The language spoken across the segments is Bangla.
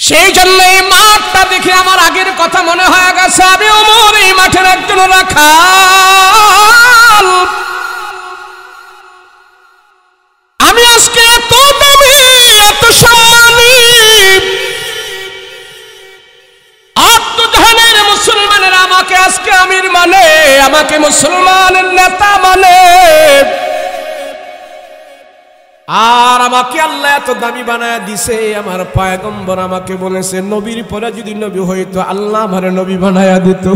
সেই জন্য এই মাঠটা দেখে আমার আগের কথা মনে হয়ে গেছে, আমি ওমর এই মাঠের একজন রাখাল। আমি আজকে এত দামি, এত সম্মানী, জাহানের মুসলমানেরা আমাকে আজকে আমির মানে, আমাকে মুসলমানের নেতা মানে, আর আমাকে আল্লাহ এত দামি বানায় দিছে। আমার পয়গম্বর আমাকে বলেছে, নবীর পরে যদি নবী হইতো আল্লাহ আমার নবী বানায়া দিত।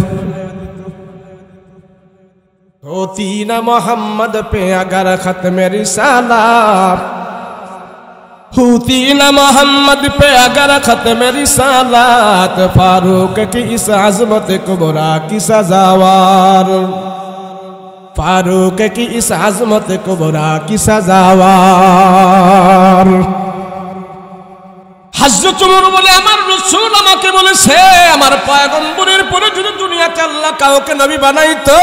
होती न मोहम्मद पे अगर खत्म रिसालत, होती न मोहम्मद पे अगर खत्म रिसालत, फारूक की इस अजमत कुबरा की सजावार, फारूक की इस अजमत कुबरा की सजावार। হযরত ওমর বলে, আমার রাসূল আমাকে বলেছে, আমার পয়গম্বরের পরে যদি দুনিয়াতে আল্লাহ কাউকে নবী বানাইতো,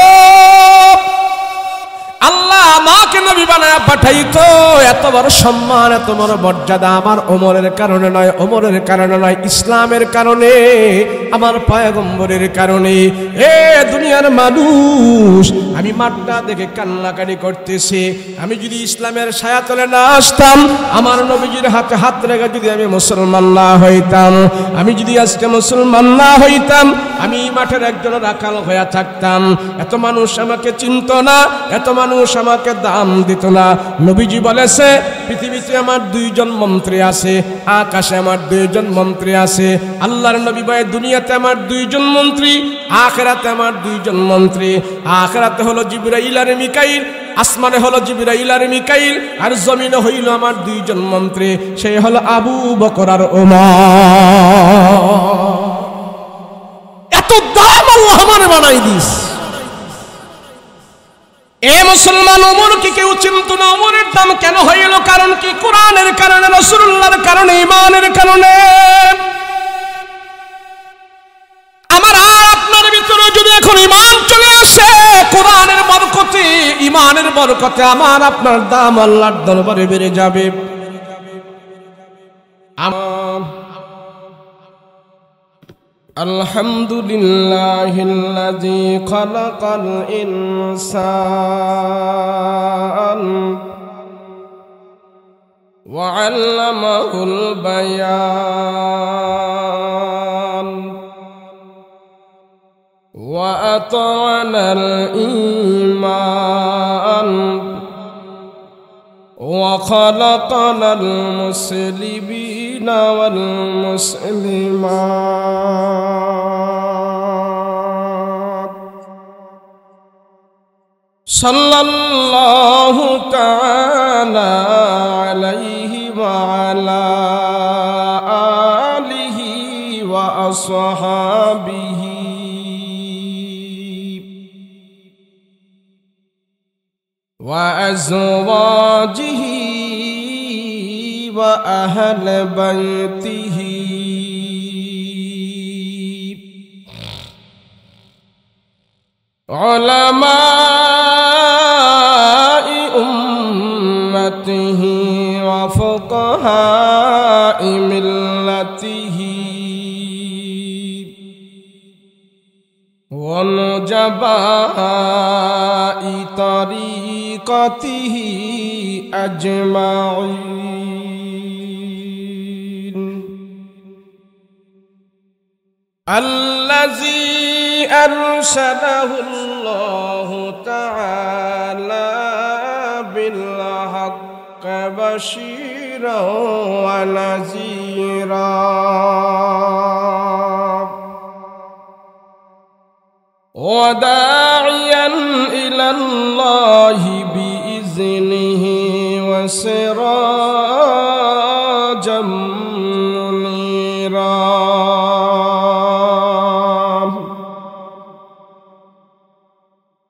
আল্লাহ আমাকে নবী বানায়া পাঠাইতো, এত বড় সম্মান, এত বড় মর্যাদা আমার ওমরের কারণে নয়, ওমরের কারণে নয়, ইসলামের কারণে, আমার পয়গম্বরের কারণে। এ দুনিয়ার মানুষ, আমি মাঠটা দেখে কান্নাকাটি করতেছি। আমি যদি ইসলামের ছায়াতলে না আসতাম, আমার নবীজির হাতে হাত রেখে যদি আমি মুসলমান না হইতাম, আমি যদি আজকে মুসলমান না হইতাম, আমি মাঠের একজন রাখাল হয়ে থাকতাম, এত মানুষ আমাকে চিনত না, এত মানুষ আমাকে দাম দিত না। নবীজি বলেছে, পৃথিবীতে আমার দুইজন মন্ত্রী আছে, আকাশে আমার দুইজন মন্ত্রী আছে। আল্লাহর নবী বলে, দুনিয়াতে আমার দুইজন মন্ত্রী, আখিরাতে আমার দুইজন মন্ত্রী। আখিরাতে হলো জিবরাইল আর মিকাইল, আসমানে হলো জিবরাইল আর মিকাইল, আর জমিনে হইল আমার দুইজন মন্ত্রী, সেই হলো আবু বকর আর ওমর। এত দাম আল্লাহ আমারে বানাই দিস। এ মুসলমান, ওমরকে কেউ চিনত না। ওমরের দাম কেন হইল? কারণ কি? কোরআনের কারণে, রাসূলুল্লাহর কারণে, ঈমানের কারণে। আমার আর আপনার ভিতরে যদি এখন ঈমান চলে আসে, কোরআনের বরকতে, ঈমানের বরকতে আমার আপনার দাম আল্লাহর দরবারে বেড়ে যাবে। আলহামদুলিল্লাহিল্লাযী খালাকাল ইনসান ওয়া আল্লামাহুল বায়ান ওয়া আতানাল ঈমান ওয়া খালাকানাল মুসলিমিনা ওয়াল মুসলিমাত। সাল্লাল্লাহু তাআলা আলাইহি ওয়া আলা আলিহি ওয়া আসহাবিহি ওয়া আজওয়াজিহি ওয়া আহলি বাইতিহি উলামাই উম্মতিহি ওয়া ফুকাহাই মিল্লাতিহি ওয়া নুজাবাই তরিকাতিহি আজমাইন। আল্লাযী আরসালাহুল্লাহু তাআলা বিল হাক্কি বাশীরাও ওয়া নাযীরা ওয়া দাঈয়ান ইলাল্লাহি বিইযনিহি ওয়া সিরাজাম মুনীরা।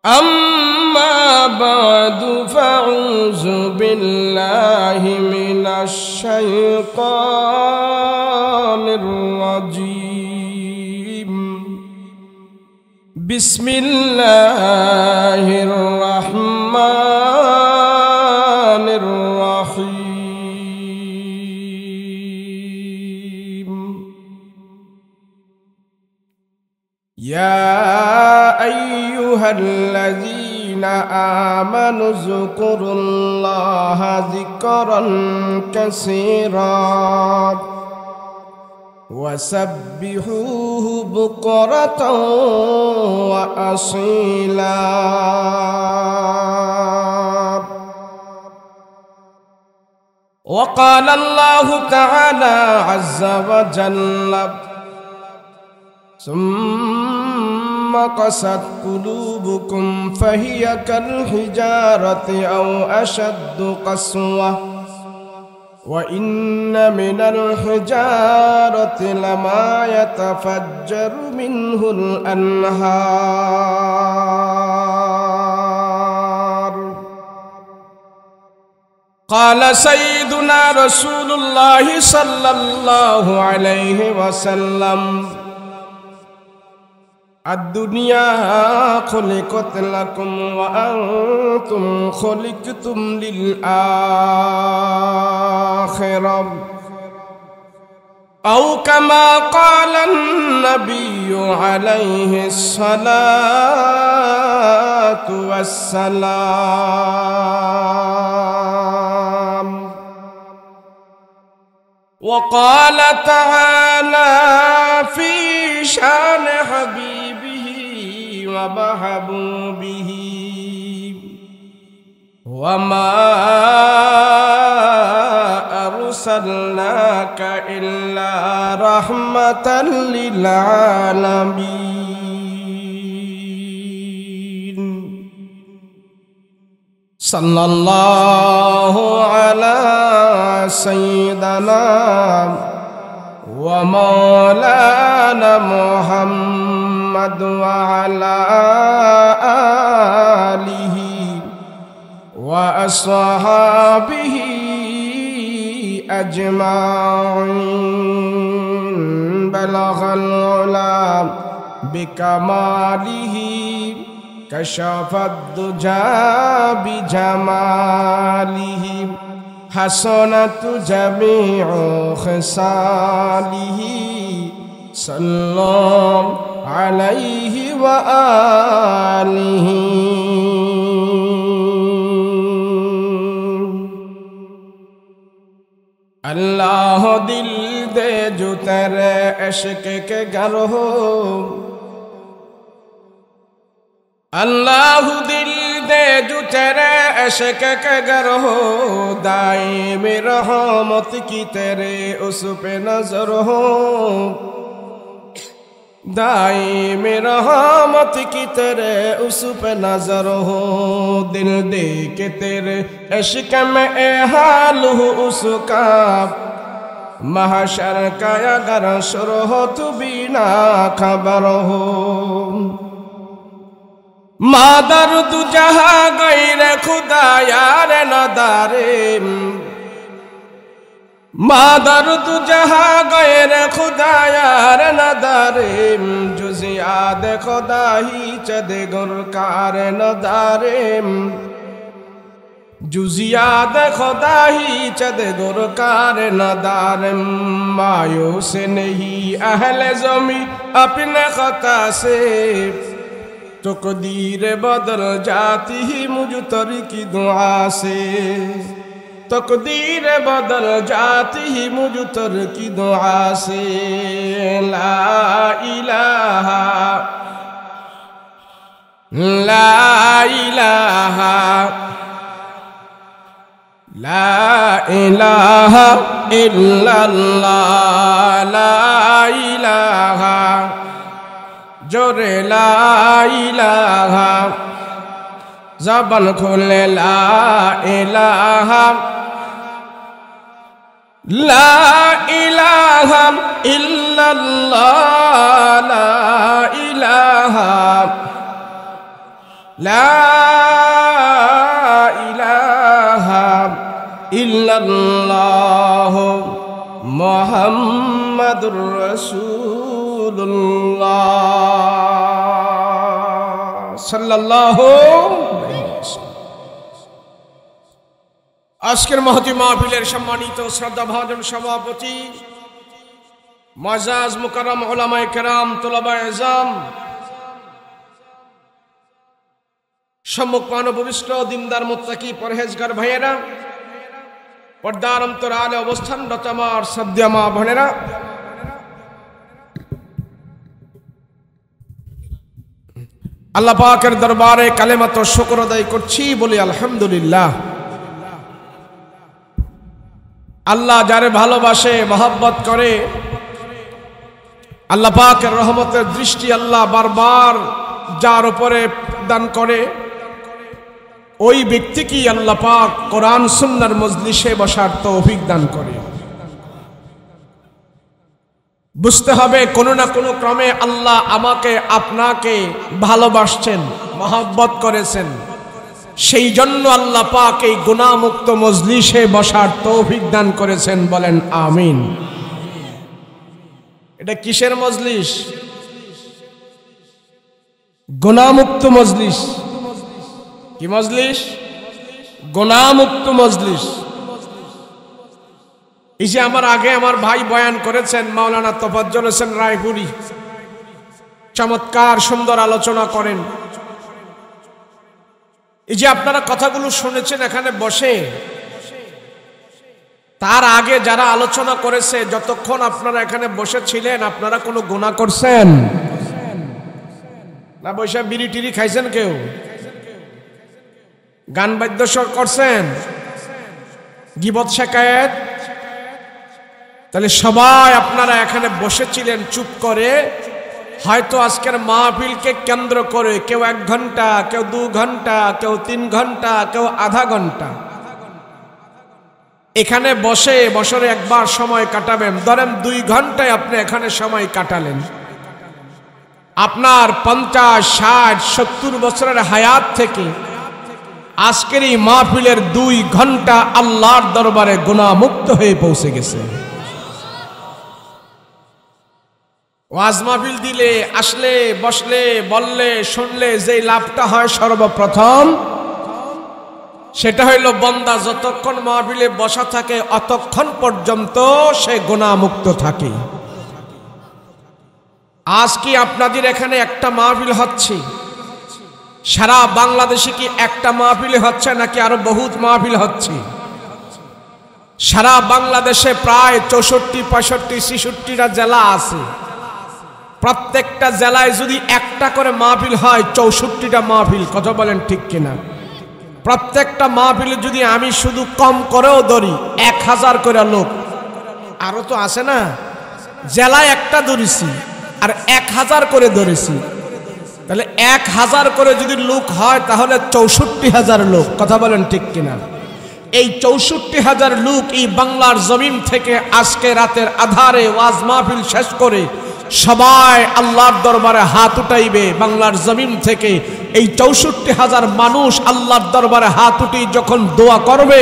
أما بعد فأعوذ بالله من الشيطان الرجيم. بسم الله الرحمن الرحيم. يا أيها الذين آمنوا اذكروا الله ذكرا كثيرا وسبحوه بكرة وأصيلا. وقال الله تعالى عز وجل ثم قست قلوبكم فهي كالحجارة أو أشد قسوة وإن من الحجارة لما يتفجر منه الأنهار. قال سيدنا رسول الله صلى الله عليه وسلم الدنيا خلقت لكم وأنتم خلقتم للآخرة أو كما قال النبي عليه الصلاة والسلام. وقال تعالى في شان حبيبه ومحبوبه وما أرسلناك إلا رحمة للعالمين. صلى الله على سيدنا ومولانا محمد وعلى آله وأصحابه أجمعين. بلغ العلا بكماله كشف الدجى بجماله حسنت جميع خصاله صلى عليه وآله. अल्लाह दिल दे जो तेरे इश्क के घर हो, अल्लाह दिल दे जो तेरे इश्क के घर हो, दाएं में रहमत की तेरे उस पे नजर हो, दाएं में रहमत की तेरे उस पे नजर हो। दिल दे के तेरे इश्क में ए हाल हो उसका, महशर का अगर शुर हो तू बिना खबर हो। मादर तू जहाँ गैर खुदा यार नदारे, मादर तू जहाँ गैर खुदा यार नदारे, जुज़ियाद खुदा ही चद गुरकार नदारे, जुज़ियाद खुदा ही चद गुरकार नदार। मायूस नहीं अहले ज़मी अपने खता से, तकदीर बदल जाती ही मुझ तर की दुआ से, तकदीर बदल जाती ही मुझ तर की दुआ से। ला इलाहा ला इलाहा ला इलाहा इल्लल्लाह, ला इलाहा जोरे ला इलाहा, ज़बान खोले ला इलाहा ला इलाहा इल्लल्लाह, ला इलाहा ला इलाहा इल्लल्लाह मुहम्मदुर रसूलुल्लाह सल्लल्लाहु अलैहि वसल्लम। আজকের মহতি মাহফিলের সম্মানিত শ্রদ্ধাভাজন সভাপতি, মুআজ্জাজ মুকাররম উলামায়ে কেরাম, তুলাবায়ে ইলজাম, সম্মুখমান উপবিষ্ট দিনদার মুত্তাকি পরহেজগার ভাইয়েরা, পর্দার অন্তরালে অবস্থানরত আমার শ্রদ্ধেয় মা বোনেরা, আল্লাহ পাকের দরবারে কালেমাত শুকর আদায় করছি, বলি আলহামদুলিল্লাহ। আল্লাহ যারে ভালোবাসে, মহব্বত করে, আল্লাহ পাকের রহমতের দৃষ্টি আল্লাহ বারবার যার উপরে দান করে, ওই ব্যক্তিকেই আল্লাহ পাক কোরআন সুন্নাহর মজলিসে বসার তৌফিক দান করে। বুঝতে হবে কোনো না কোনো ক্রমে আল্লাহ আমাকে আপনাকে ভালোবাসছেন, মহব্বত করেছেন, সেই জন্য আল্লাহ পাক এই গুনাহমুক্ত মজলিসে বসার তৌফিক দান করেছেন। বলেন আমিন। এটা কিসের মজলিস? গুনাহমুক্ত মজলিস। কি মজলিস? গুনাহমুক্ত মজলিস। এই যে আমার আগে আমার ভাই বয়ান করেছেন মাওলানা তোফাজ্জল হোসেন রায়পুরি, চমৎকার সুন্দর আলোচনা করেন। এই যে আপনারা কথাগুলো শুনেছেন এখানে বসে, তার আগে যারা আলোচনা করেছে, যতক্ষণ আপনারা এখানে বসেছিলেন আপনারা কোনো গুনাহ করছেন না? বসে বিড়ি টিড়ি খাইছেন? কেউ গান বাদ্য করছেন? গীবত শিকায়েত? তাহলে সবাই আপনারা এখানে বসেছিলেন চুপ করে, হয়তো আজকের মাহফিলকে কেন্দ্র করে কেউ 1 ঘন্টা, কেউ 2 ঘন্টা, কেউ 3 ঘন্টা, কেউ আধা ঘন্টা এখানে বসে বছরে একবার সময় কাটাবেন। ধরেন 2 ঘন্টায় আপনি এখানে সময় কাটালেন। আপনার 50, 60, 70 বছরের হায়াত থেকে আজকের এই মাহফিলের 2 ঘন্টা আল্লাহর দরবারে গুনাহমুক্ত হয়ে পৌঁছে গেছে। ওয়াজ মাহফিল দিলে, আসলে, বসলে, বললে, শুনলে যে লাভটা হয় সর্বপ্রথম, সেটা হইল বান্দা যতক্ষণ মাহফিলে বসা থাকে অতক্ষণ পর্যন্ত সে গুনাহমুক্ত থাকে। আজ কি আপনাদের এখানে একটা মাহফিল হচ্ছে? সারা বাংলাদেশে কি একটা মাহফিল হচ্ছে নাকি আরো বহুত মাহফিল হচ্ছে? সারা বাংলাদেশে প্রায় 64, 65, 66টা জেলা আছে। প্রত্যেকটা জেলায় যদি একটা করে মাহফিল হয় 64টা মাহফিল। কথা বলেন ঠিক কিনা? প্রত্যেকটা মাহফিলে যদি আমি শুধু কম করেও ধরি 1000 করে লোক, আরো তো আছে না, জেলায় একটা ধরেছি আর 1000 করে ধরেছি, তাহলে 1000 করে যদি লোক হয় তাহলে 64,000 লোক। কথা বলেন ঠিক কিনা? এই 64,000 লোক এই বাংলার জমিন থেকে আজকে রাতের আধারে ওয়াজ মাহফিল শেষ করে সবাই আল্লাহর দরবারে হাত উঠাইবে। বাংলার জমিন থেকে এই 64,000 মানুষ আল্লাহর দরবারে হাত উঠি যখন দোয়া করবে,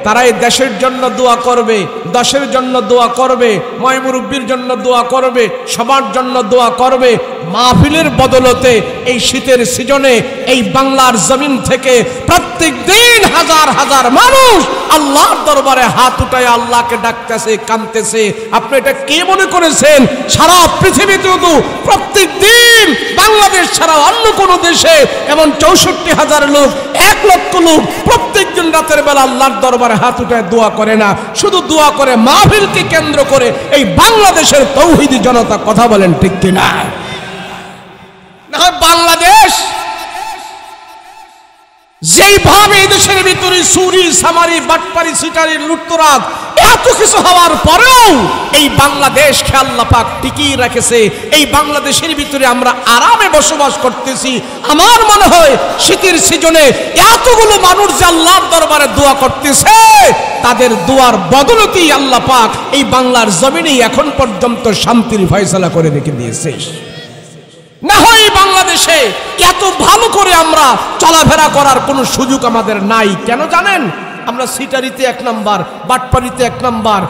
তারাই দেশের জন্য দোয়া করবে, দশের জন্য দোয়া করবে, ময় মুরব্বির জন্য দোয়া করবে, সবার জন্য দোয়া করবে। মাহফিলের বদলতে এই শীতের সিজনে এই বাংলার জমিন থেকে প্রত্যেক দিন হাজার হাজার মানুষ আল্লাহর দরবারে হাত উঠায় আল্লাহকে ডাকতেছে, কাঁদতেছে। আপনি এটা কে মনে করেছেন সারা পৃথিবীতে প্রত্যেক দিন বাংলাদেশ ছাড়া অন্য কোন দেশে এমন 64,000 লোক, 1 লক্ষ লোক প্রত্যেক দিন রাতের বেলা আল্লাহর দরবারে হাত উঠায় দোয়া করে না, শুধু দোয়া করে মাহফিলকে কেন্দ্র করে এই বাংলাদেশের তৌহিদি জনতা। কথা বলেন ঠিক কিনা? না বাংলাদেশ যেইভাবে এই দেশের ভিতরে চুরি, সামারি, বাটপারি, সিটারি, লুটতরাজ এত কিছু হওয়ার পরেও এই বাংলাদেশকে আল্লাহ পাক টিকিয়ে রেখেছে। এই বাংলাদেশের ভিতরে আমরা আরামে বসবাস করতেছি। আমার মনে হয় শীতের সিজনে এতগুলো মানুষ যে আল্লাহর দরবারে দোয়া করতেছে, তাদের দোয়ার বদলতেই আল্লাহ পাক এই বাংলার জমিনে এখন পর্যন্ত শান্তির ফয়সালা করে রেখে দিয়েছে। না হয় বাংলাদেশে এত ভালো করে আমরা চলাফেরা করার কোনো সুযোগ আমাদের নাই। কেন জানেন? আমরা সিটারিতে 1 নাম্বার, বাটপারিতে 1 নাম্বার,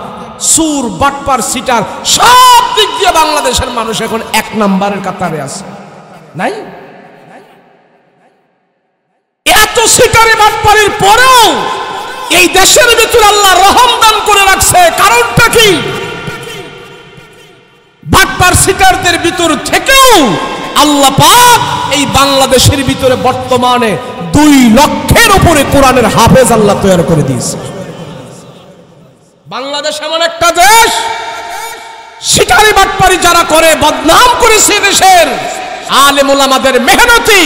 সুর, বাটপার, সিটার সব দিক দিয়ে বাংলাদেশের মানুষ এখন 1 নাম্বারের কাতারে আছে। নাই? এত সিটারি বাটপারির পরেও এই দেশের ভিতরে আল্লাহ রহম দান করে রাখছে। কারণটা কি? বাটপার, সিটারদের ভিতর থেকেও আল্লাহ পাক এই বাংলাদেশের ভিতরে বর্তমানে 2 লক্ষের উপরে কোরআনের হাফেজ আল্লাহ তৈরি করে দিয়েছে। বাংলাদেশ এমন একটা দেশ, শিকারি বাটপারি যারা করে বদনাম করেছে দেশের আলেম ওলামাদের মেহনতি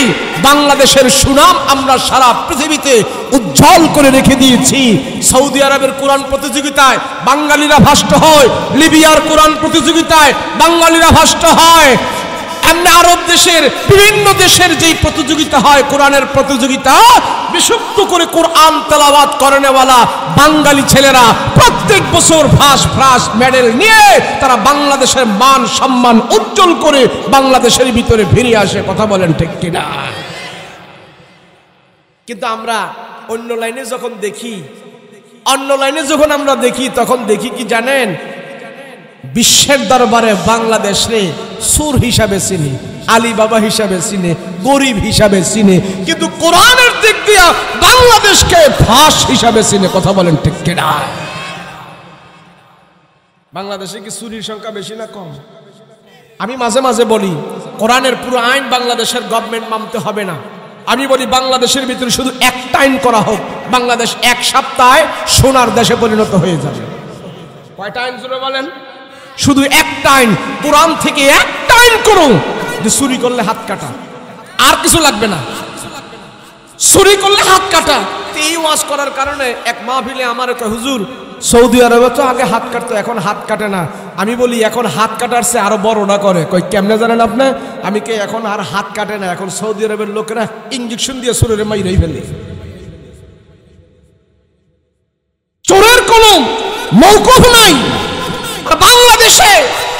বাংলাদেশের সুনাম আমরা সারা পৃথিবীতে উজ্জ্বল করে রেখে দিয়েছি। সৌদি আরবের কোরআন প্রতিযোগিতায় বাঙালিরা ফার্স্ট হয়, লিবিয়ার কোরআন প্রতিযোগিতায় বাঙালিরা ফার্স্ট হয়, এমনি আরব দেশের বিভিন্ন দেশের যেই প্রতিযোগিতা হয় কোরআনের প্রতিযোগিতা, বিশুদ্ধ করে কোরআন তেলাওয়াত করেনেওয়ালা বাঙালি ছেলেরা প্রত্যেক বছর ফার্স্ট মেডেল নিয়ে তারা বাংলাদেশের মান সম্মান উজ্জ্বল করে বাংলাদেশের ভিতরে ফিরে আসে। কথা বলেন ঠিক কিনা? কিন্তু আমরা অন্য লাইনে যখন দেখি তখন দেখি কি জানেন, বিশ্বের দরবারে বাংলাদেশে সুর হিসাবে চিনি, আলী বাবা হিসাবে চিনে, গরিব হিসাবে চিনে, কিন্তু কোরআনের দিক দিয়ে বাংলাদেশকে ফাঁস হিসাবে চিনে। কথা বলেন ঠিক কিনা? বাংলাদেশে কি চুরির সংখ্যা বেশি না কম? আমি মাঝে মাঝে বলি কোরআনের পুরো আইন বাংলাদেশের গভর্নমেন্ট মানতে হবে না। আমি বলি বাংলাদেশের ভিতরে শুধু একটা আইন করা হোক, বাংলাদেশ 1 সপ্তাহে সোনার দেশে পরিণত হয়ে যাবে। কয়টা আইন জুড়ে বলেন? শুধু একটা আইন, কোরআন থেকে একটা আইন করুন যে চুরি করলে হাত কাটা, আর কিছু লাগবে না। চুরি করলে হাত কাটা। এই ওয়াজ করার কারণে এক মাহফিলে আমার কয়, হুজুর সৌদি আরবে তো আগে হাত কাটতো, এখন হাত কাটে না। আমি বলি এখন হাত কাটার চেয়ে আরো বড়টা করে। কই কেমনে জানেন আপনি? আমি কে এখন আর হাত কাটে না, এখন সৌদি আরবের লোকেরা ইঞ্জেকশন দিয়ে চোরের মাইরেই ফেলে। চোরের কোনো মওকুফ নাই। বাংলাদেশে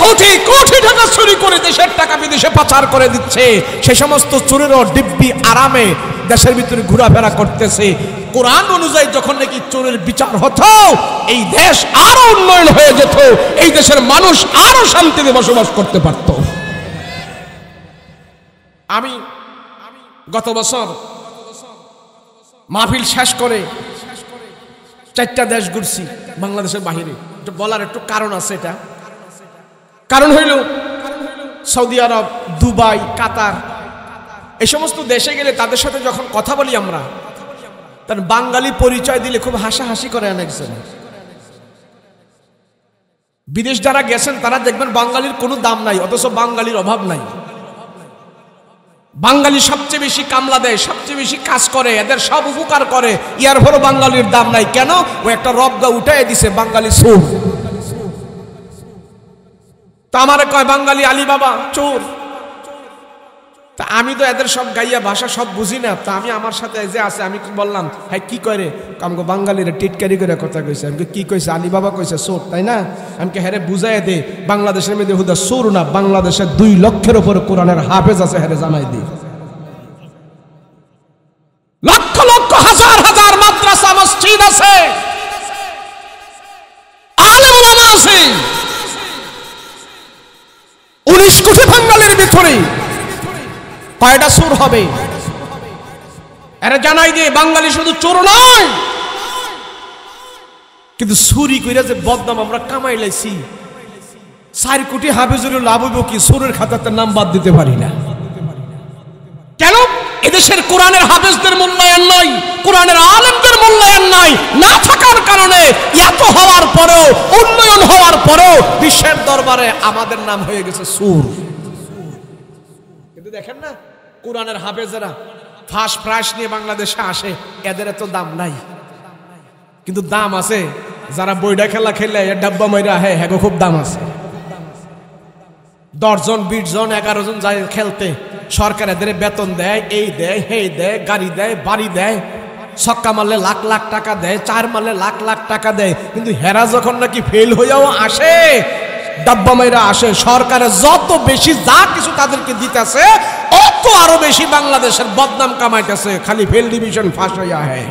কোটি কোটি টাকা চুরি করে দেশের টাকা বিদেশে পাচার করে দিচ্ছে। সে সমস্ত চোরেরও দিব্যি আরামে দেশের ভিতরে ঘোরাফেরা করতেছে। কোরআন অনুযায়ী যখন নাকি চোরের বিচার হতো, এই দেশ আরো উন্নয়ন হয়ে যেত, এই দেশের মানুষ আরো শান্তিতে বসবাস করতে পারত। আমি গত বছর মাহফিল শেষ করে 4টা দেশ ঘুরছি বাংলাদেশের বাহিরে। বলার একটু কারণ আছে। এটা কারণ হইল সৌদি আরব, দুবাই, কাতার, এই সমস্ত দেশে গেলে তাদের সাথে যখন কথা বলি আমরা, তার বাঙালি পরিচয় দিলে খুব হাসাহাসি করে অনেকজন। বিদেশ যারা গেছেন তারা দেখবেন বাঙালির কোনো দাম নাই, অথচ বাঙালির অভাব নাই। বাঙালি সবচেয়ে বেশি কামলা দেয়, সবচেয়ে বেশি কাজ করে, এদের সব উপকার করে, ইয়ার পরও বাঙালির দাম নাই। কেন? ও একটা রবগা উঠাই দিছে, বাঙালি চোর। তা আমারে কয় বাঙালি আলী বাবা চোর। তা আমি তো এদের সব গাইয়া ভাষা সব বুঝি না। তা আমি আমার সাথে যে আছে আমি বললাম, হ্যাঁ কি করে? আমাকে বাঙালিরা টিটকারি করে কথা কইছে। আমি কি কইছে? আলী বাবা কইছে চোর, তাই না? আমি হ্যারে বুঝাই দে, বাংলাদেশের মধ্যে হুদা চোর না, বাংলাদেশের 2 লক্ষের উপরে কোরআনের হাফেজ আছে, হ্যারে জানাই দি। লক্ষ লক্ষ হাজার হাজার মাদ্রাসা মসজিদ আছে, আলেম ওলামা আছে। 19 কোটি বাঙালির ভিতরে কয়টা চোর হবে? এরা জানাই দিয়ে বাঙালি শুধু চোর নয়, কিন্তু চুরি কইরা যে বদনাম আমরা কামাই লাইছি। 4 কোটি হাফেজের লাভ হইব কি? চোরের খাতাতে নাম বাদ দিতে পারি না। কেন? এদেশের কোরআনের হাফেজদের মূল্যায়ন নাই, কোরআনের আলেমদের মূল্যায়ন নাই। না থাকার কারণে এত হওয়ার পরেও, উন্নয়ন হওয়ার পরেও বিশ্বের দরবারে আমাদের নাম হয়ে গেছে চোর। কিন্তু দেখেন না, কোরআনের হাফেজেরা ফার্স্ট প্রাইজ নিয়ে বাংলাদেশে আসে, এদের এত দাম নাই। কিন্তু দাম আছে যারা বইডা খেলা খেলে ডাব্বা মাইরা, হ্যাঁ হ্যাঁ খুব দাম আছে। 10 জন 20 জন 11 জন যায় খেলতে, সরকার এদের বেতন দেয়, এই দেয়, হেই দেয়, গাড়ি দেয়, বাড়ি দেয়, ছক্কা মারলে লাখ লাখ টাকা দেয়, 4 মারলে লাখ লাখ টাকা দেয়। কিন্তু হেরা যখন নাকি ফেল হইয়াও আসে, ডাব্বা মাইরা আসে, সরকারের যত বেশি যা কিছু তাদেরকে দিতেছে, অত আরো বেশি বাংলাদেশের বদনাম কামাইতেছে। খালি ফেল ডিভিশন ফাঁস হইয়া হয়।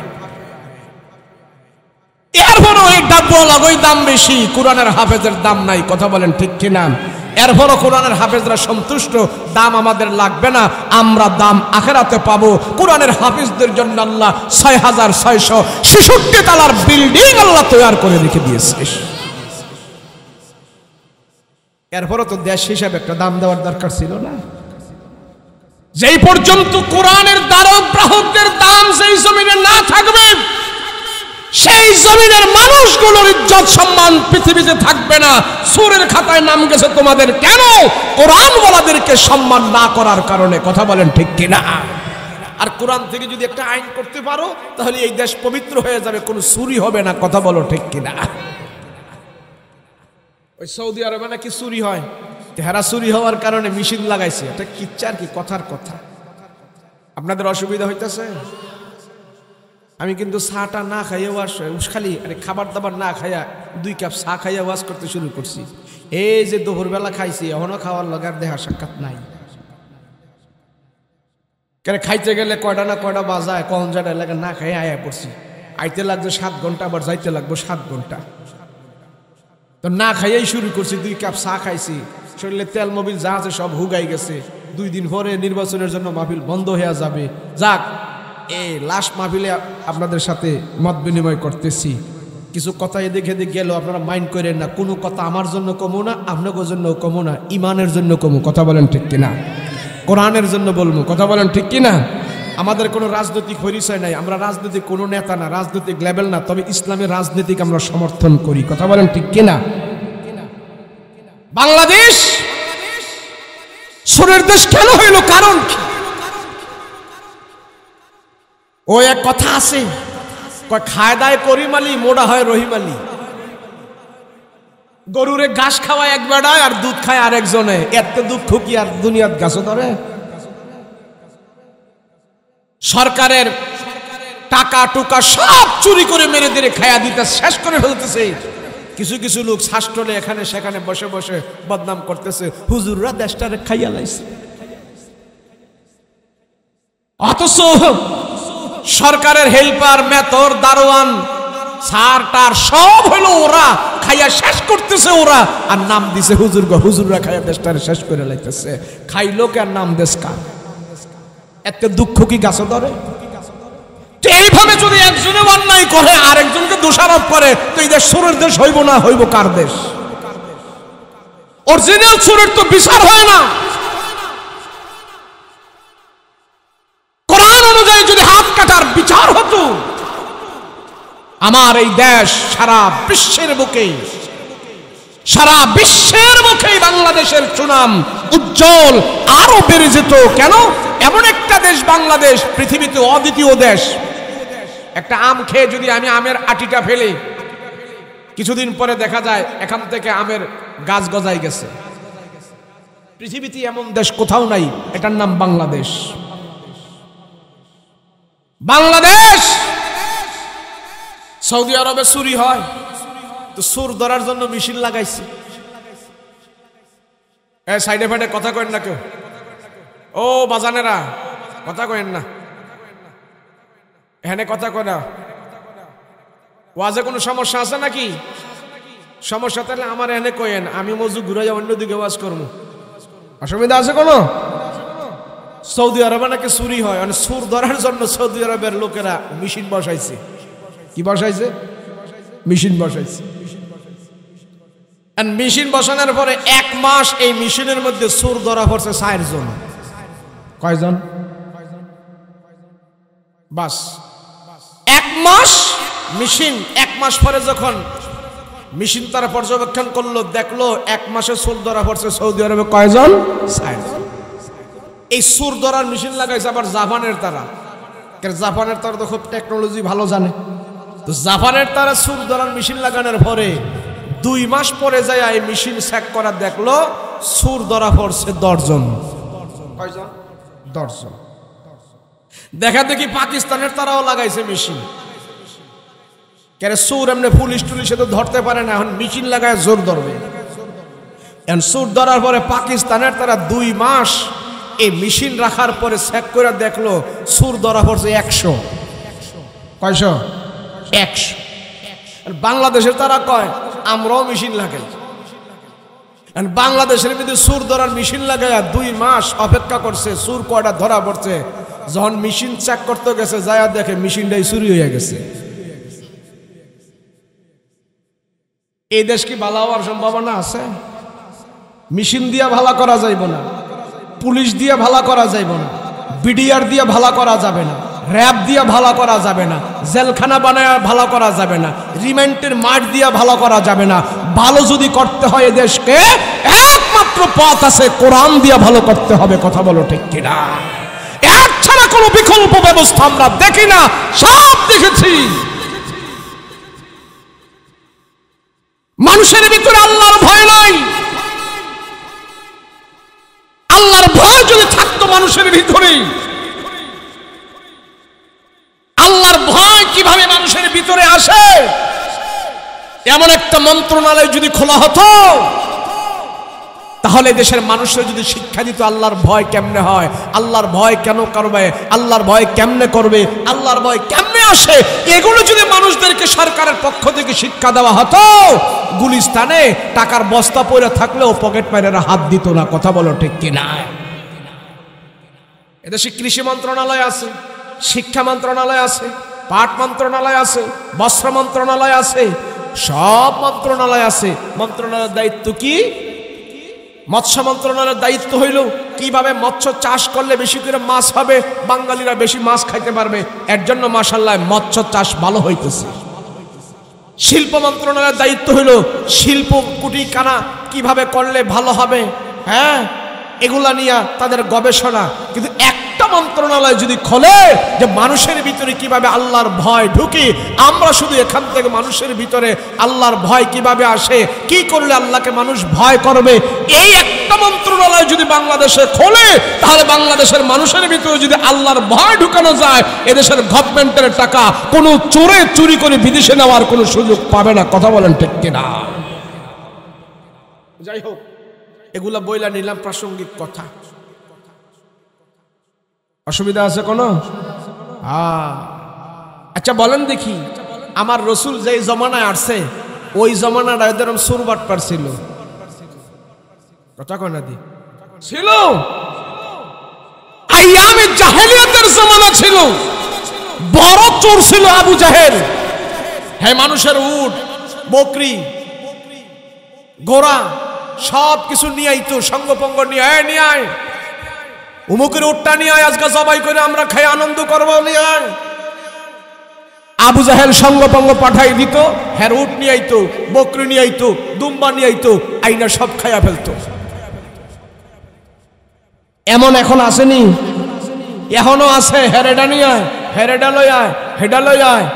এরপরও এই ডাব্বাওয়ালা ওই দাম বেশি, কোরআনের হাফেজের দাম নাই। কথা বলেন ঠিক কিনা? এরপরও কোরআনের হাফেজরা সন্তুষ্ট, দাম আমাদের লাগবে না, আমরা দাম আখিরাতে পাবো। কোরআনের হাফেজদের জন্য আল্লাহ 6666 তলার বিল্ডিং আল্লাহ তৈরি করে রেখে দিয়েছে। এরপরও তো দেশ হিসাবে একটা দাম দেওয়ার দরকার ছিল না? যেই পর্যন্ত কোরআনের দ্বারক গ্রাহকদের দাম যেই জমিনে না থাকবে, সেই জমিনের মানুষগুলোর ইজ্জত সম্মান পৃথিবীতে থাকবে না। সূরের খাতায় নাম গেছে তোমাদের, কেন? কোরআন ওয়ালাদেরকে সম্মান না করার কারণে। কথা বলেন ঠিক কিনা? আর কোরআন থেকে যদি একটা আইন করতে পারো, তাহলে এই দেশ পবিত্র হয়ে যাবে, কোনো চুরি হবে না। কথা বলো ঠিক কিনা? ওই সৌদি আরবে নাকি চুরি হয়, তেহারা চুরি হওয়ার কারণে মেশিন লাগাইছে। এটা কিচ্ছা আর কি, কথার কথা। আপনাদের অসুবিধা হইতেছে? আমি কিন্তু চাটা না খাইয়া খালি আরে খাবার দাবার না খাইয়া 2 কাপ চা খাইয়া ওয়াজ করতে শুরু করছি। এই যে দুপুরবেলা খাইছি, এখনো খাওয়ার লগার দেখা সাক্ষাৎ নাই। কেন খাইতে গেলে কয়টা না কয়টা বাজায়, কখন যাটা এলাকা না খাইয়া আয়া পড়ছি। আইতে লাগছে 7 ঘন্টা, আবার যাইতে লাগবো 7 ঘন্টা। তো না খাইয়াই শুরু করছি, 2 কাপ চা খাইছি, শরীরে তেল মোবিল যা আছে সব হুগাই গেছে। 2 দিন পরে নির্বাচনের জন্য মাহফিল বন্ধ হয়ে যাবে। যাক, এই লাস্ট মাহফিলে আপনাদের সাথে মত বিনিময় করতেছি। কিছু কথা এদিকে এদিকে গেল, আপনারা মাইন্ড করেন না। কোনো কথা আমার জন্য কমো না, আপনাদের জন্য কমো না, ইমানের জন্য কমো। কথা বলেন ঠিক কিনা? কোরআনের জন্য বলবো। কথা বলেন ঠিক কিনা? আমাদের কোনো রাজনৈতিক পরিচয় নাই, আমরা রাজনৈতিক কোনো নেতা না, রাজনৈতিক লেভেল না, তবে ইসলামের রাজনীতিকে আমরা সমর্থন করি। কথা বলেন ঠিক কিনা? বাংলাদেশ সুরের দেশ কেন হইল? কারণ কি? ও এক কথা আছে, খায় দায় করিমালি, মোড়া হয় রহিমালি। গরুরে ঘাস খাওয়ায় এক বেড়ায়, আর দুধ খায় আরেকজনে। এত দুঃখ কি আর দুনিয়াত গাছও ধরে? সরকারের টাকা টুকা সব চুরি করে মেরে দিয়ে খায়া দিতে শেষ করে ফেলতেছে। কিছু কিছু লোক শাস্ত্রলে এখানে সেখানে বসে বসে বদনাম করতেছে, হুজুররা দেশটারে খাইয়া লাইছে। অথচ সরকারের হেল্পার, মেথর, দারোয়ান, সারটার সব হলো ওরা, খাইয়া শেষ করতেছে ওরা, আর নাম দিছে হুজুর। হুজুররা খাইয়া দেশটারে শেষ করে লাইতেছে। খাইলো কে আর নাম দেশ কার? এত দুঃখ কি গাছে ধরে? এইভাবে যদি একজনে অন্যায় করে আর একজনকে দোষারোপ করে, তো এই দেশ সুরের দেশ হইব না, হইব কার দেশ? অরিজিনাল সুরের তো বিচার হয় না। কোরআন অনুযায়ী যদি হাত কাটার বিচার হতো, আমার এই দেশ সারা বিশ্বের বুকে, সারা বিশ্বের মুখে বাংলাদেশের সুনাম উজ্জ্বল আরো বেড়ে যেত। কেন? এমন একটা দেশ বাংলাদেশ, পৃথিবীতে অদ্বিতীয় দেশ। একটা আম খেয়ে যদি আমি আমের আটিটা ফেলি, কিছুদিন পরে দেখা যায় এখান থেকে আমের গাছ গজাই গেছে। পৃথিবীতে এমন দেশ কোথাও নাই, এটার নাম বাংলাদেশ। বাংলাদেশ। সৌদি আরবে চুরি হয়, তো সুর ধরার জন্য মেশিন লাগাইছে। সাইডে ফাইডে কথা কয়েন না কেউ, ও বাজানেরা কথা কয়েন না, এখানে কথা কয় না। ওয়াজে কোনো সমস্যা আছে নাকি? সমস্যা তাহলে আমার এখানে কয়েন, আমি মজু ঘুরাইয়া অন্যদিকে ওয়াজ করবো। অসুবিধা আছে কোনো? সৌদি আরবে নাকি চুরি হয়, মানে সুর ধরার জন্য সৌদি আরবের লোকেরা মেশিন বসাইছে। কি বসাইছে? মেশিন বসাইছে। মেশিন বসানোর পরে 1 মাস এই মেশিনের মধ্যে সুর ধরা পড়ছে 4 জন। কয়জন? বাস 1 মাস মেশিন। 1 মাস পরে যখন মেশিন তারা পর্যবেক্ষণ করলো, দেখলো 1 মাসে সুর ধরা পড়ছে সৌদি আরবে কয়জন? 4 জন। এই সুর ধরার মেশিন লাগাইছে আবার জাপানের তারা। জাপানের তারা তো খুব টেকনোলজি ভালো জানে। তো জাপানের তারা সুর ধরার মেশিন লাগানোর পরে 2 মাস পরে যায় এই মেশিন চেক করা, দেখলো সুর ধরা পড়ছে 10 জন। কয়জন? 10 জন। দেখা দেখি পাকিস্তানের তারাও লাগাইছে মেশিন। কেন? সুর এমনি পুলিশ টুলিশে তো ধরতে পারে না, এখন মেশিন লাগায় জোর ধরবে। এখন সুর ধরার পরে পাকিস্তানের তারা 2 মাস এই মেশিন রাখার পরে চেক করে দেখলো সুর ধরা পড়ছে 100। কয়শো? 100। বাংলাদেশের তারা কয় আমরাও মেশিন লাগাই। বাংলাদেশের মধ্যে সুর ধরার মেশিন লাগাইয়া 2 মাস অপেক্ষা করছে, সুর কয়টা ধরা পড়ছে। যখন মেশিন চেক করতে গেছে, যায় দেখে মেশিনটাই চুরি হয়ে গেছে। এই দেশ কি ভালো হওয়ার সম্ভাবনা আছে? মেশিন দিয়া ভালো করা যাইব না, পুলিশ দিয়া ভালো করা যাইব না। বিডিআর দিয়ে ভালো করা যাবে না, র‍্যাব দিয়ে ভালো করা যাবে না, জেলখানা বানায় ভালো করা যাবে না, রিমান্ডের মাঠ দিয়ে ভালো করা যাবে না। ভালো যদি করতে হয় দেশকে, একমাত্র পথ আছে, কোরআন দিয়ে ভালো করতে হবে। কথা বলো ঠিক কিনা? এর ছাড়া কোনো বিকল্প ব্যবস্থা আমরা দেখি না, সব দেখেছি। মানুষের ভিতরে আল্লাহর ভয় নাই। আল্লাহর ভয় যদি থাকতো মানুষের ভিতরে, আল্লাহর ভয় কিভাবে মানুষের ভিতরে আসে, এমন একটা মন্ত্রণালয় যদি খোলা হতো, তাহলে দেশের মানুষরা যদি শিক্ষা দিত আল্লাহর ভয় কেমনে হয়, আল্লাহর ভয় কেন করবে, আল্লাহর ভয় কেমনে করবে, আল্লাহর ভয় কেমনে আসে, এগুলো যদি মানুষদেরকে সরকারের পক্ষ থেকে শিক্ষা দেওয়া হতো, গুলিস্তানে টাকার বস্তা পড়ে থাকলেও পকেট মারেরা হাত দিত না। কথা বলো ঠিক কিনা? এদেশে কৃষি মন্ত্রণালয় আছে, শিক্ষা মন্ত্রণালয় আছে, পাট মন্ত্রণালয় আছে, বস্ত্র মন্ত্রণালয় আছে, সব মন্ত্রণালয় আছে। মন্ত্রণালয়ের দায়িত্ব কি? মৎস্য মন্ত্রণালয়ের দায়িত্ব হইল কিভাবে মৎস্য চাষ করলে বেশি করে মাছ হবে, বাঙালিরা বেশি মাছ খাইতে পারবে, এর জন্য মাশাআল্লাহ মৎস্য চাষ ভালো হইতেছে। শিল্প মন্ত্রণালয়ের দায়িত্ব হইল শিল্প কুটিখানা কিভাবে করলে ভালো হবে, হ্যাঁ, এগুলা নিয়ে তাদের গবেষণা। কিন্তু একটা মন্ত্রণালয় যদি খোলে যে মানুষের ভিতরে কিভাবে আল্লাহর ভয় ঢুকে, আমরা শুধু এখান থেকে মানুষের ভিতরে আল্লাহর ভয় কিভাবে আসে, কি করলে আল্লাহকে মানুষ ভয় করবে, এই একটা মন্ত্রণালয় যদি বাংলাদেশে খোলে, তাহলে বাংলাদেশের মানুষের ভিতরে যদি আল্লাহর ভয় ঢুকানো যায়, এদেশের গভর্নমেন্টের টাকা কোনো চোরে চুরি করে বিদেশে নেওয়ার কোনো সুযোগ পাবে না। কথা বলেন ঠিক কিনা? যাই হোক, এগুলা বইলা নিলাম প্রাসঙ্গিক কথা। অসুবিধা আছে কোনো? আচ্ছা বলেন দেখি, আমার রসুল যে জমানায় আসছে, ওই জমানাটা এরকম সুরবাট পারছিল? কথা কয় না দি ছিল? আইয়ামে জাহেলিয়াতের জমানা ছিল, বড় চোর ছিল আবু জাহেল। হ্যাঁ, মানুষের উট, বকরি, ঘোড়া সব কিছু নিয়ে আইতো, সঙ্গপঙ্গ নিয়ে আয়, নিয়ে আয়, উমুকের উটটা নিয়ে আয়, আজকে জবাই করে আমরা খাই আনন্দ করবো, নিয়ে আয়। আবু জাহেল সঙ্গপঙ্গ পাঠাই দিত, হ্যাঁ উট নিয়ে আইতো, বকরি নিয়ে আইতো, দুম্বা নিয়ে আইতো, আইনা সব খাইয়া ফেলতো। এমন এখন আসেনি? এখনো আছে, হেরেডা নিয়ে আয়, হেরেডা লই আয়, হেডা লই আয়।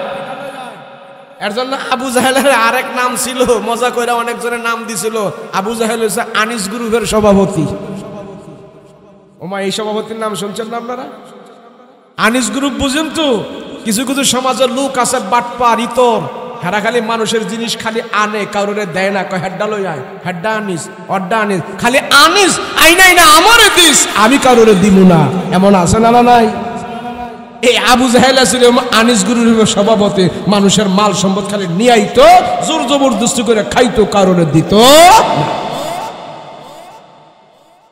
এর জন্য আবু জাহেলের আরেক নাম ছিল, মজা করে অনেকজনের নাম দিছিল, আবু জাহেল হচ্ছে আনিস গ্রুপের সভাপতি। ওমা, এই সভাপতির নাম শুনছেন না আপনারা? আনিস গ্রুপ বুঝেন তো? কিছু কিছু সমাজের লোক আছে বাটপার, ইতর, হেরা খালি মানুষের জিনিস খালি আনে, কারোরে দেয় না, কয় হেড্ডা লই আয়, হেড্ডা আনিস, অড্ডা আনিস, খালি আনিস, আইনাই না আমারে দিস, আমি কারোরে দিব না। এমন আছে না? নাই? এই আবু জাহেল ছিল আনিস গ্রুপের সভাপতি, মানুষের মাল সম্পদ খালি নিয়ে আইতো, জোর জবরদস্তি করে খাইতো, কারোরে দিত।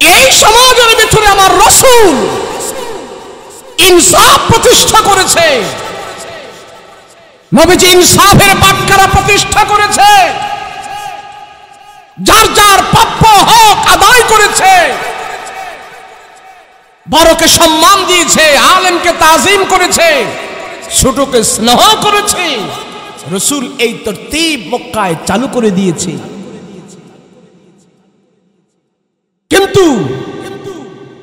এই সমাজের ভিতরে আমার রাসূল ইনসাফ প্রতিষ্ঠা করেছে, নবীজি ইনসাফের বাটখারা প্রতিষ্ঠা করেছে, যার যার প্রাপ্য হক আদায় করেছে, বড়কে সম্মান দিয়েছে, আলেমকে তাজিম করেছে, ছোটকে স্নেহ করেছে। রাসূল এই তরতিব মক্কায় চালু করে দিয়েছে। কিন্তু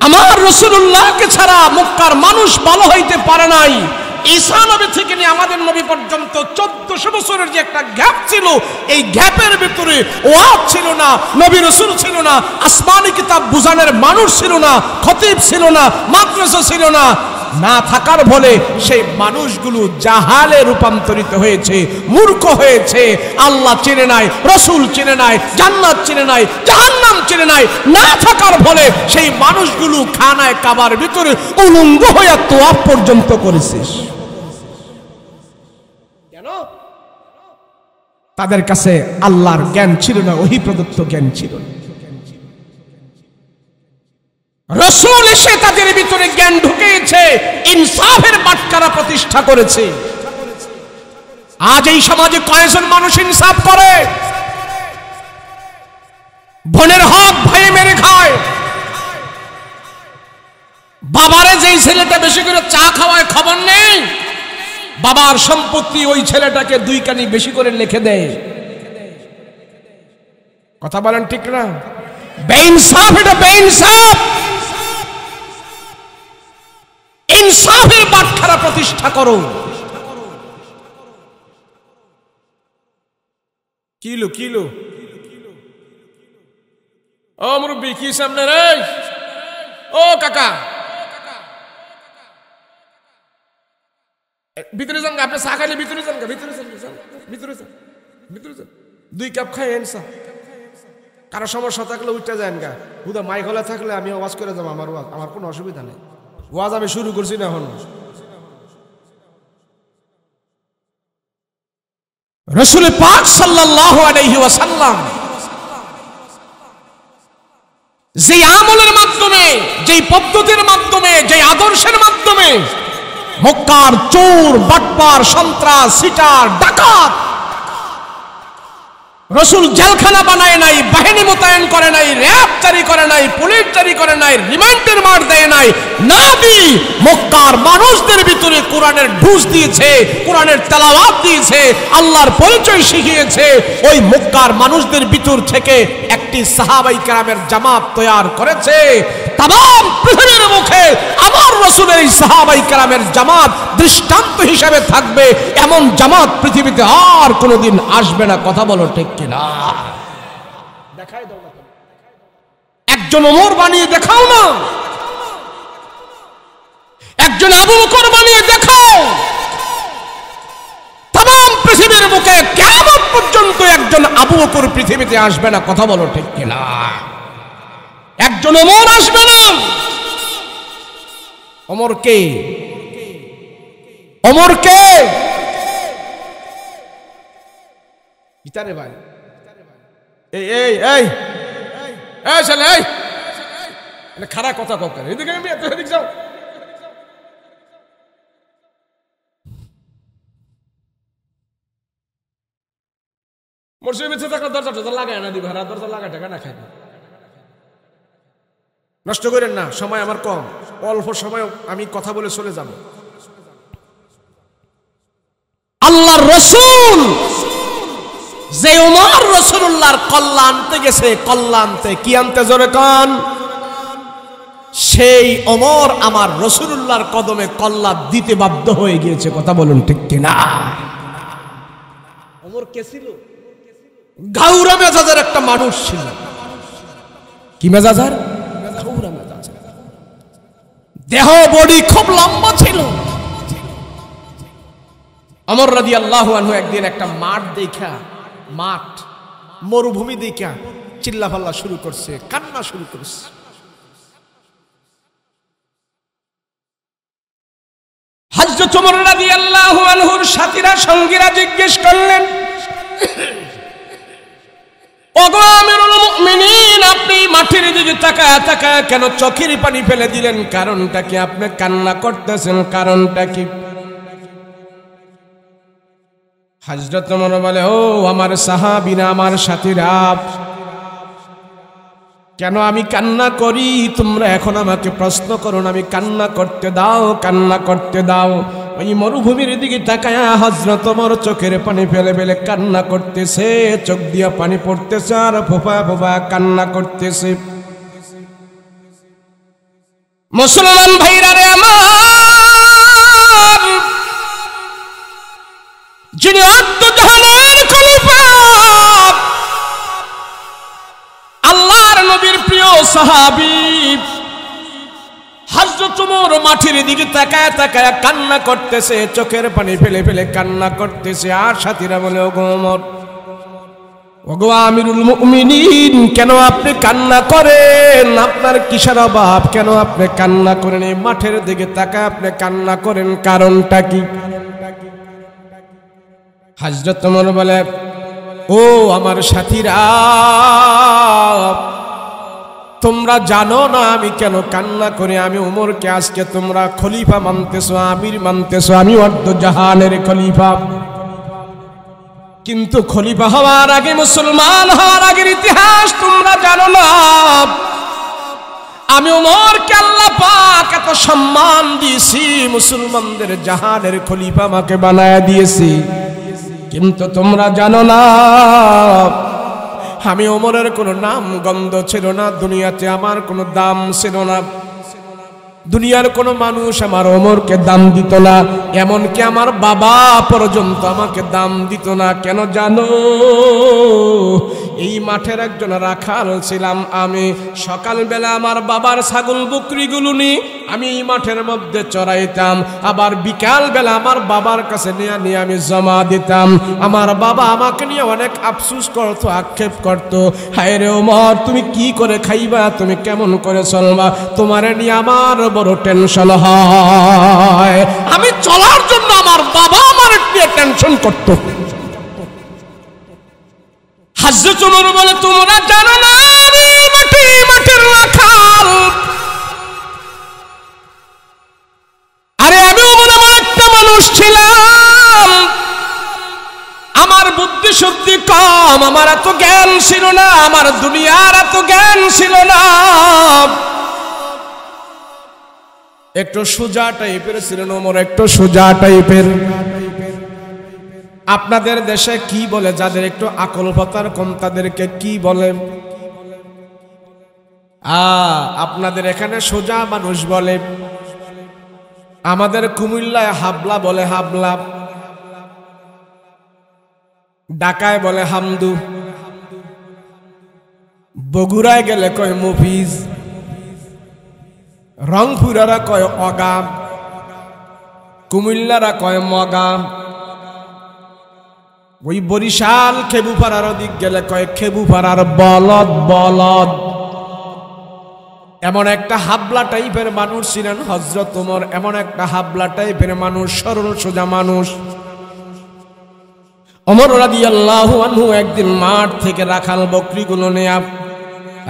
আমার রাসূলুল্লাহকে ছাড়া মক্কার মানুষ ভালো হইতে পারে নাই। ঈসা নবী থেকে নিয়ে আমাদের নবী পর্যন্ত 1400 বছরের যে একটা গ্যাপ ছিল, এই গ্যাপের ভিতরে ওয়াজ ছিল না, নবী রাসূল ছিল না, আসমানি কিতাব বুঝানোর মানুষ ছিল না, খতিব ছিল না, মাদ্রাসা ছিল না। না থাকার ফলে সেই মানুষগুলো জাহালে রূপান্তরিত হয়েছে, মূর্খ হয়েছে, আল্লাহ চিনে নাই, রাসূল চিনে নাই, জান্নাত চিনে নাই, জাহান্নাম চিনে নাই। না থাকার ফলে সেই মানুষগুলো খানায় কাবার ভিতরে উলঙ্গ হয়ে তোয়াফ পর্যন্ত করেছে। কেন? তাদের কাছে আল্লাহর জ্ঞান ছিল না, ওহী প্রদত্ত জ্ঞান ছিল না। রাসূল এসে তাদের ভিতরে জ্ঞান ঢুকিয়েছে, ইনসাফের বাটখারা প্রতিষ্ঠা করেছে। আজ এই সমাজে কয়জন মানুষ ইনসাফ করে? বোনের হক ভাই মেরে খায়, বাবারে যেই ছেলেটা বেশি করে চা খাওয়ায় খবর নেই, বাবার সম্পত্তি ওই ছেলেটাকে 2 কানি বেশি করে লিখে দেয়। কথা বলেন ঠিক না? বেইনসাফ, এটা বেইনসাফ। ইনসাফের বাটখারা প্রতিষ্ঠা করো। কিলো কিলো ও মুরব্বী, কি সামনে রে? ও কাকা, ভিতরে যান, আপনি চা খাইলে ভিতরে যান, ভিতরে যান, ভিতরে যান, ভিতরে যান, 2 কাপ খাই এনসা। কারো সমস্যা থাকলে উঠতে যান গা, হুদা মাইক হলে থাকলে আমি ওয়াজ করে যাবো, আমার ওয়াজ, আমার কোনো অসুবিধা নেই। ওয়াজ আমি শুরু করছি না এখন। রাসূল পাক সাল্লাল্লাহু আলাইহি ওয়াসাল্লাম যে আমলের মাধ্যমে, যে পদ্ধতির মাধ্যমে, যে আদর্শের মাধ্যমে মক্কার চোর, বাটপার, সন্ত্রাস, সিটার, ডাকাত রাসূল জেলখানা বানায় নাই, বাহিনী মোতায়েন করে নাই, র‍্যাব জারি করে নাই, পুলিশ জারি করে নাই, রিমান্ডের মার দেয় নাই। নবী মক্কার মানুষদের ভিতরে কোরআনের ঢুস দিয়েছে, কোরআনের তেলাওয়াত দিয়েছে, আল্লাহর পরিচয় শিখিয়েছে। ওই মক্কার মানুষদের ভিতর থেকে একটি সাহাবায়ে কেরামের জামাত তৈরি করেছে। तमाम পৃথিবীর মুখে আমার রাসূলের এই সাহাবায়ে কেরামের জামাত দৃষ্টান্ত হিসেবে থাকবে। এমন জামাত পৃথিবীতে আর কোনোদিন আসবে না। কথা বলো ঠিক কিনা? দেখাই দাও না, একজন ওমর বানিয়ে দেখাও না, একজন আবু বকর বানিয়ে দেখাও। तमाम পৃথিবীর মুখে কিয়ামত পর্যন্ত একজন আবু বকর পৃথিবীতে আসবে না। কথা বলো ঠিক কিনা? একজন ওমর আসবে না। ওমর কে? ওমর কে? গিটারে ভাই, এই এই এই এই চলে, এই মানে খারাপ কথা কও কেন? এদিকে আমি এত এদিক যাও। মসজিদের ভিতরে থাকলে দরজা লাগায় না দিবে, হারা দরজা লাগা টাকা না খাইবে। নষ্ট করেন না, সময় আমার কম, অল্প সময় আমি কথা বলে চলে যাব। আল্লাহর রাসূল যে ওমর রাসূলুল্লাহর কল্যাণ আনতে গেছে, কল্যাণ আনতে, কি আনতে জোরে কান, সেই ওমর আমার রাসূলুল্লাহর কদমে কল্যাণ দিতে বাধ্য হয়ে গিয়েছে। কথা বলুন ঠিক কিনা? ওমর কে ছিল? গাউরা মেজাজের একটা মানুষ ছিল। কি মেজাজের? গাউরা মেজাজ। দেহ বডি খুব লম্বা ছিল। ওমর রাদিয়াল্লাহু আনহু একদিন একটা মাঠ দেখা, মাঠ মরুভূমি দেখা চিল্লাফাল্লা শুরু করছে, কান্না শুরু করছে। হযরত ওমর রাদিয়াল্লাহু আনহুর সাথীরা, সঙ্গীরা জিজ্ঞেস করলেন, ওগো আমিরুল মুমিনিন, আপনি মাঠের দিকে তাকায় তাকায় কেন চোখের পানি ফেলে দিলেন? কারণটা কি? আপনি কান্না করতেছেন, কারণটা কি? হযরত ওমর বলে, ও আমার সাহাবীরা, আমার সাথীরা, কেন আমি কান্না করি তোমরা এখন আমাকে প্রশ্ন করো না। আমি কান্না করতে দাও, কান্না করতে দাও। ওই মরুভূমির দিকে তাকায়া হযরত ওমর চোখের পানি ফেলে ফেলে কান্না করতেছে, চোখ দিয়া পানি পড়তেছে আর ফোঁপা ফোঁপা কান্না করতেছে। মুসলমান ভাইরা রে আমার, যিনি অর্ধজাহানের খলিফা, আল্লাহর নবীর প্রিয় সাহাবী হযরত ওমর মাঠের দিকে তাকায় তাকায় কান্না করতেছে, চোখের পানি ফেলে ফেলে কান্না করতেছে। আর সাথীরা বলে, ওগো ওমর, ওগো আমিরুল মুমিনিন, কেন আপনি কান্না করেন? আপনার কিসের অভাব? কেন আপনি কান্না করেন? এই মাঠের দিকে তাকায় আপনি কান্না করেন, কারণটা কি? হযরত ওমর বলে, ও আমার সাথীরা, তোমরা জানো না আমি কেন কান্না করি? আমি ওমরকে আজকে তোমরা খলিফা মানতেছো, আমির মানতেছো, আমি অর্ধজাহানের খলিফা। কিন্তু খলিফা হওয়ার আগে, মুসলমান হওয়ার আগের ইতিহাস তোমরা জানো না। আমি ওমরকে আল্লাহ পাক এত সম্মান দিয়েছি, মুসলমানদের জাহানের খলিফা আমাকে বানায়া দিয়েছি, কিন্তু তোমরা জানো না আমি ওমরের কোনো নাম গন্ধ ছিল না, দুনিয়াতে আমার কোনো দাম ছিল না, দুনিয়ার কোনো মানুষ আমার ওমরকে দাম দিত না, এমনকি আমার বাবা পর্যন্ত আমাকে দাম দিত না। কেন জানো? এই মাঠের একজন রাখাল ছিলাম আমি। সকালবেলা আমার বাবার ছাগল বকরিগুলো নিয়ে আমি এই মাঠের মধ্যে চড়াইতাম, আবার বিকালবেলা আমার বাবার কাছে নিয়ে আমি জমা দিতাম। আমার বাবা আমাকে নিয়ে অনেক আফসোস করতো, আক্ষেপ করতো, হায় রে ওমর তুমি কি করে খাইবা, তুমি কেমন করে চলবা, তোমারে নিয়ে আমার বড় টেনশন হয়। আমি চলার জন্য আমার বাবা আমার নিয়ে টেনশন করত। হযরত ওমর বলে তোমরা জানো না আমি মাটির রাখাল, আরে আমি ওমর এমন একটা মানুষ ছিলাম, আমার বুদ্ধি শক্তি কম, আমার এত জ্ঞান ছিল না, আমার দুনিয়ার এত জ্ঞান ছিল না, একটু সোজা টাইপের ছিলেন ওমর, একটু সোজা টাইপের। আপনাদের দেশে কি বলে যাদের একটু আকল পাতার কম তাদেরকে কি বলে? আপনাদের এখানে সোজা মানুষ বলে, আমাদের কুমিল্লায় হাবলা বলে, হাবলা, ঢাকায় বলে হামদু, বগুড়ায় গেলে কয় মফিজ, রংপুরারা কয় অগাম, কুমিল্লারা কয় মগাম, ওই বরিশাল খেবুপাড়ার দিক গেলে কয় খেবুপাড়ার বলদ বলদ। এমন একটা হাবলা টাইপের মানুষ ছিলেন হযরত ওমর, এমন একটা হাবলা টাইপের মানুষ, সরল সোজা মানুষ। ওমর রাদিয়াল্লাহু আনহু একদিন মাঠ থেকে রাখাল বকরিগুলো নিয়ে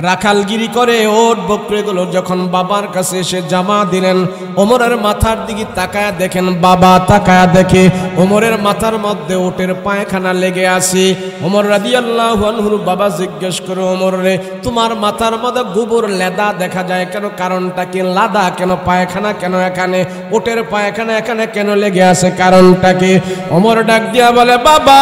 রাখালগিরি করে ওট বকরিগুলো যখন বাবার কাছে এসে জমা দিলেন, ওমরের মাথার দিকে তাকায়া দেখেন, বাবা তাকায়া দেখে ওমরের মাথার মধ্যে ওটের পায়খানা লেগে আছে। ওমর রাদিয়াল্লাহু আনহুর বাবা জিজ্ঞেস করে, ওমর রে তোমার মাথার মধ্যে গোবর লেদা দেখা যায় কেন, কারণটা কি? লাদা কেন, পায়খানা কেন এখানে, ওটের পায়খানা এখানে কেন লেগে আছে, কারণটা কি? ওমর ডাক দিয়া বলে, বাবা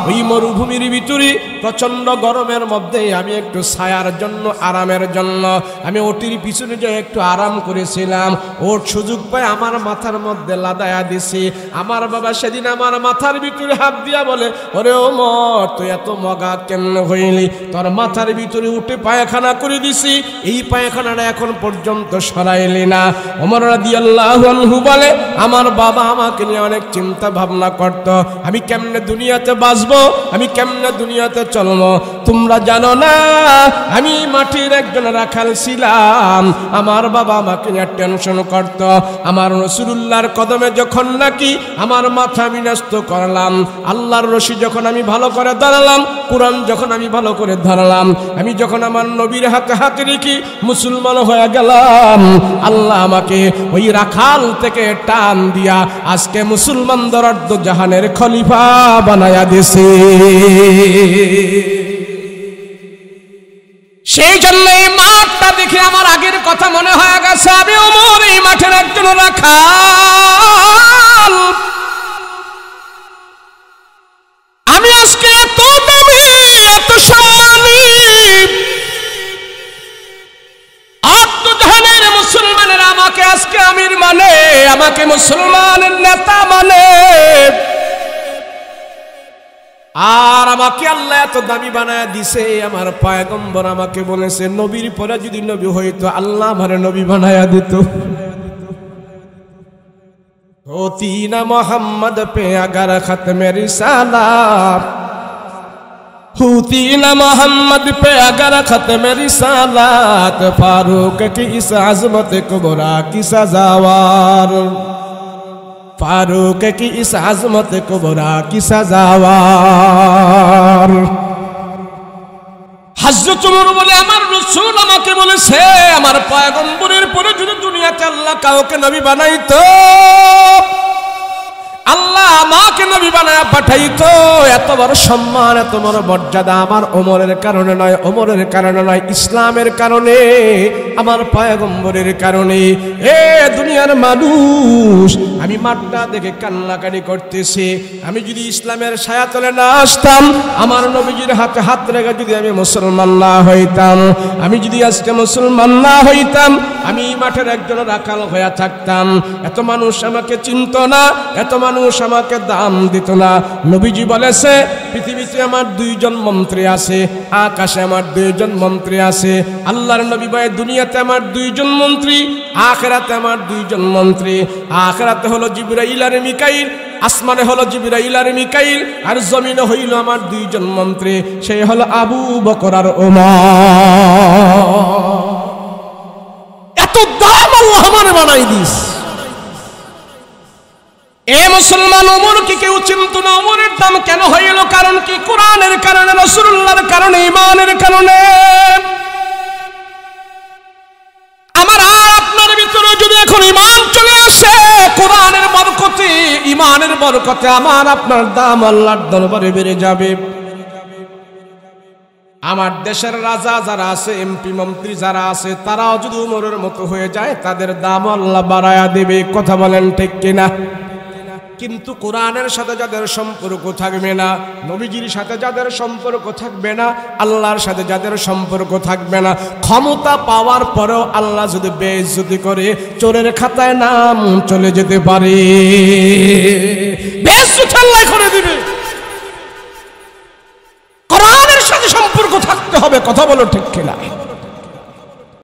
ওই মরুভূমির ভিতরে প্রচন্ড গরমের মধ্যে আমি একটু ছায়ার জন্য, আরামের জন্য আমি ওটির পিছনে যে একটু আরাম করেছিলাম, ওর সুযোগ পায় আমার মাথার মধ্যে লাদায়া দিছি। আমার বাবা সেদিন আমার মাথার ভিতরে হাত দিয়া বলে, ওরে ওমর তুই এত মগা কেমন হইলি, তোর মাথার ভিতরে উঠে পায়খানা করে দিছি, এই পায়খানাটা এখন পর্যন্ত সরাইলি না। ওমর রাদিয়াল্লাহু আনহু বলে, আমার বাবা আমাকে নিয়ে অনেক চিন্তা ভাবনা করত, আমি কেমনে দুনিয়াতে বাঁচবো, আমি কেমনে দুনিয়াতে চলবো। তোমরা জানো না আমি মাটির একজন রাখাল ছিলাম, আমার বাবা আমাকে নিয়ে টেনশন করত। আমার রাসূলুল্লাহর কদমে যখন নাকি আমার মাথা আমি ন্যস্ত করলাম, আল্লাহর রশি যখন আমি ভালো করে ধরলাম, কোরআন যখন আমি ভালো করে ধরলাম, আমি যখন আমার নবীর হাতে হাতে রেখে মুসলমান হয়ে গেলাম, আল্লাহ আমাকে ওই রাখাল থেকে টান দিয়া আজকে মুসলমানদের অর্ধ জাহানের খলিফা বানায়া দিয়েছে। সেই জন্য এই মাঠটা দেখে আমার আগের কথা মনে হয়ে গেছে, আমি ওমর এই মাঠের একজন রাখাল, আমি আজকে এত দামি, এত সম্মানী, অর্ধজাহানের মুসলমানের আমাকে আজকে আমির মানে, আমাকে মুসলমানের নেতা মানে, আর আমাকে আল্লাহ এত দামি বানায় দিছে। আমার পয়গম্বর আমাকে বলেছে নবীর পরে যদি নবী হইতো আল্লাহ আমারে নবী বানায়া দিত। होती न मोहम्मद पे अगर खत्म रिसालत, होती न मोहम्मद पे अगर खत्म रिसालत, फारूक की इस अजमत कुबरा की सजावार, फारूक की इस अजमत कुबरा की सजावार। হযরত ওমর বলে, আমার রাসূল আমাকে বলেছে আমার পয়গম্বরের পরে যদি দুনিয়াতে আল্লাহ কাউকে নবী বানাইতো, আল্লাহ আমাকে নবী বানায়া পাঠাইতো, এত বড় সম্মান এত বড় মর্যাদা আমার ওমরের কারণে নয়, ওমরের কারণে নয়, ইসলামের কারণে, আমার পয়গম্বরের কারণে। এ দুনিয়ার মানুষ, আমি মাঠটা দেখে কান্নাকানি করতেছি। আমি যদি ইসলামের ছায়াতলে না আসতাম, আমার নবীজির হাতে হাত রেখে যদি আমি মুসলমান না হইতাম, আমি যদি আজকে মুসলমান না হইতাম, আমি মাঠের একজন রাখাল হয়ে থাকতাম। এত মানুষ আমাকে চিনত না, এত মানুষ আমাকে দাম দিত না। নবীজি বলেছে, পৃথিবীতে আমার 2 জন মন্ত্রী আছে, আকাশে আমার 2 জন মন্ত্রী আছে। আল্লাহর নবী বলে, দুনিয়াতে আমার 2 জন মন্ত্রী, আখিরাতে আমার 2 জন মন্ত্রী। আখিরাতে হলো জিবরাইল আর মিকাইল, আসমানে হলো জিবরাইল আর মিকাইল, আর জমিনে হইল আমার 2 জন মন্ত্রী, সেই হলো আবু বকর আর ওমর। এত দাম আল্লাহ আমারে বানাই দিস। এ মুসলমান, ওমরকে কেউ চিনত না। ওমরের দাম কেন হইল? কারণ কি? কোরআনের কারণে, রাসূলুল্লাহর কারণে, ঈমানের কারণে। আমার আর আপনার ভিতরে যদি এখন ঈমান চলে আসে, কোরআনের বরকতে, ঈমানের বরকতে আমার আপনার দাম আল্লাহর দরবারে বেড়ে যাবে। আমার দেশের রাজা যারা আছে, এমপি মন্ত্রী যারা আছে, তারাও যদি ওমরের মতো হয়ে যায়, তাদের দাম আল্লাহ বাড়ায়া দেবে। কথা বলেন ঠিক কিনা? কিন্তু কোরআনের সাথে যাদের সম্পর্ক থাকবে না, নবীজির সাথে যাদের সম্পর্ক থাকবে না, আল্লাহর সাথে যাদের সম্পর্ক থাকবে না, ক্ষমতা পাওয়ার পরেও আল্লাহ যদি বেইজ্জতি করে, চোরের খাতায় নাম চলে যেতে পারে। বেইজ্জতি আল্লাহ করে দিবে। কোরআনের সাথে সম্পর্ক থাকতে হবে। কথা বলো ঠিক কিনা?